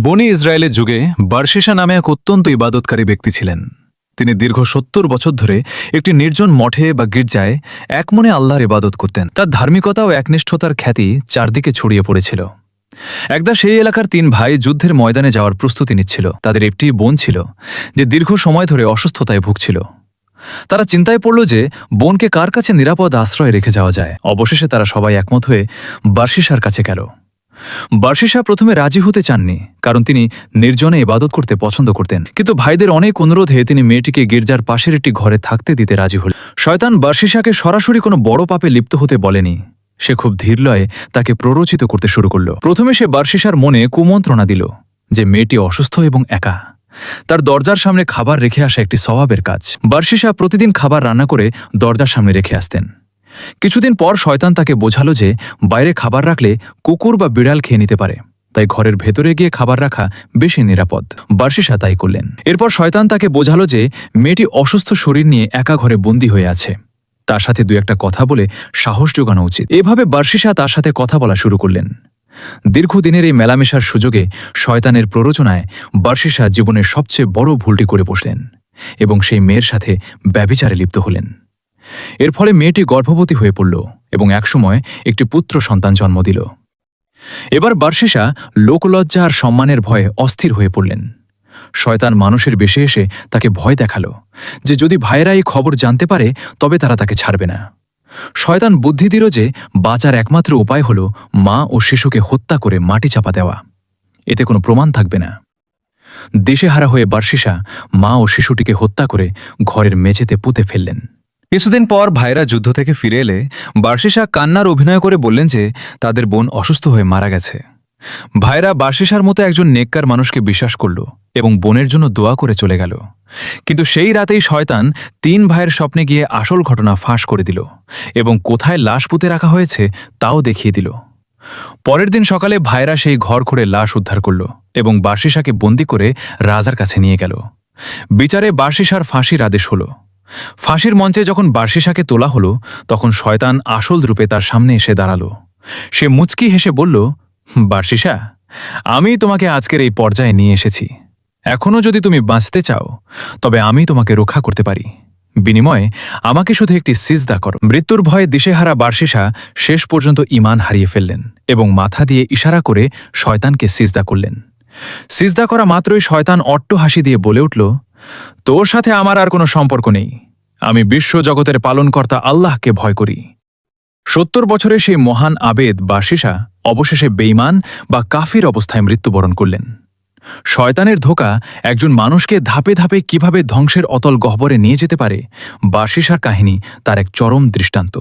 বনি ইসরায়েলের যুগে বারশিসা নামে এক অত্যন্ত ইবাদতকারী ব্যক্তি ছিলেন। তিনি দীর্ঘ ৭০ বছর ধরে একটি নির্জন মঠে বা গির্জায় একমনে আল্লাহর ইবাদত করতেন। তার ধার্মিকতা ও একনিষ্ঠতার খ্যাতি চারদিকে ছড়িয়ে পড়েছিল। একদা সেই এলাকার ৩ ভাই যুদ্ধের ময়দানে যাওয়ার প্রস্তুতি নিচ্ছিল। তাদের একটি বোন ছিল যে দীর্ঘ সময় ধরে অসুস্থতায় ভুগছিল। তারা চিন্তায় পড়ল যে বোনকে কার কাছে নিরাপদ আশ্রয় রেখে যাওয়া যায়। অবশেষে তারা সবাই একমত হয়ে বারশিসার কাছে গেল। বারশিসা প্রথমে রাজি হতে চাননি, কারণ তিনি নির্জনে ইবাদত করতে পছন্দ করতেন। কিন্তু ভাইদের অনেক অনুরোধে তিনি মেয়েটিকে গির্জার পাশের একটি ঘরে থাকতে দিতে রাজি হলেন। শয়তান বারশিসাকে সরাসরি কোনো বড় পাপে লিপ্ত হতে বলেনি। সে খুব ধীরলয়ে তাকে প্ররোচিত করতে শুরু করল। প্রথমে সে বারশিসার মনে কুমন্ত্রণা দিল যে মেয়েটি অসুস্থ এবং একা। তার দরজার সামনে খাবার রেখে আসা একটি স্বভাবের কাজ। বারশিসা প্রতিদিন খাবার রান্না করে দরজার সামনে রেখে আসতেন। কিছুদিন পর শয়তান তাকে বোঝালো যে বাইরে খাবার রাখলে কুকুর বা বিড়াল খেয়ে নিতে পারে, তাই ঘরের ভেতরে গিয়ে খাবার রাখা বেশি নিরাপদ। বারশিসা তাই করলেন। এরপর শয়তান তাকে বোঝালো যে মেয়েটি অসুস্থ শরীর নিয়ে একা ঘরে বন্দী হয়ে আছে, তার সাথে ২-১টা কথা বলে সাহস জোগানো উচিত। এভাবে বারশিসা তার সাথে কথা বলা শুরু করলেন। দীর্ঘদিনের এই মেলামেশার সুযোগে শয়তানের প্ররোচনায় বারশিসা জীবনের সবচেয়ে বড় ভুলটি করে বসলেন এবং সেই মেয়ের সাথে ব্যভিচারে লিপ্ত হলেন। এর ফলে মেয়েটি গর্ভবতী হয়ে পড়ল এবং একসময় একটি পুত্র সন্তান জন্ম দিল। এবার বারশিসা লোকলজ্জা আর সম্মানের ভয়ে অস্থির হয়ে পড়লেন। শয়তান মানুষের বেশে এসে তাকে ভয় দেখালো যে যদি ভাইয়েরা এই খবর জানতে পারে তবে তারা তাকে ছাড়বে না। শয়তান বুদ্ধি দিল যে বাঁচার একমাত্র উপায় হল মা ও শিশুকে হত্যা করে মাটি চাপা দেওয়া। এতে কোনো প্রমাণ থাকবে না। দিশেহারা হয়ে বারশিসা মা ও শিশুটিকে হত্যা করে ঘরের মেঝেতে পুঁতে ফেললেন। কিছুদিন পর ভাইরা যুদ্ধ থেকে ফিরে এলে বারশিসা কান্নার অভিনয় করে বললেন যে তাদের বোন অসুস্থ হয়ে মারা গেছে। ভাইরা বারশিসার মতো একজন নেককার মানুষকে বিশ্বাস করল এবং বোনের জন্য দোয়া করে চলে গেল। কিন্তু সেই রাতেই শয়তান ৩ ভাইয়ের স্বপ্নে গিয়ে আসল ঘটনা ফাঁস করে দিল এবং কোথায় লাশ পুঁতে রাখা হয়েছে তাও দেখিয়ে দিল। পরের দিন সকালে ভাইরা সেই ঘর খুঁড়ে লাশ উদ্ধার করল এবং বারশিসাকে বন্দি করে রাজার কাছে নিয়ে গেল। বিচারে বারশিসার ফাঁসির আদেশ হল। ফাঁসির মঞ্চে যখন বারশিসাকে তোলা হলো তখন শয়তান আসল রূপে তার সামনে এসে দাঁড়ালো। সে মুচকি হেসে বলল, বারশিসা, আমি তোমাকে আজকের এই পর্যায়ে নিয়ে এসেছি। এখনও যদি তুমি বাঁচতে চাও তবে আমি তোমাকে রক্ষা করতে পারি। বিনিময়ে আমাকে শুধু একটি সিজদা করো। মৃত্যুর ভয়ে দিশেহারা বারশিসা শেষ পর্যন্ত ঈমান হারিয়ে ফেললেন এবং মাথা দিয়ে ইশারা করে শয়তানকে সিজদা করলেন। সিজদা করা মাত্রই শয়তান অট্ট হাসি দিয়ে বলে উঠল, তোর সাথে আমার আর কোনো সম্পর্ক নেই। আমি বিশ্ব জগতের পালনকর্তা আল্লাহকে ভয় করি। ৭০ বছরের সেই মহান আবেদ বারশিসা অবশেষে বেঈমান বা কাফির অবস্থায় মৃত্যুবরণ করলেন। শয়তানের ধোঁকা একজন মানুষকে ধাপে ধাপে কিভাবে ধ্বংসের অতল গহ্বরে নিয়ে যেতে পারে, বারশিসার কাহিনী তার এক চরম দৃষ্টান্ত।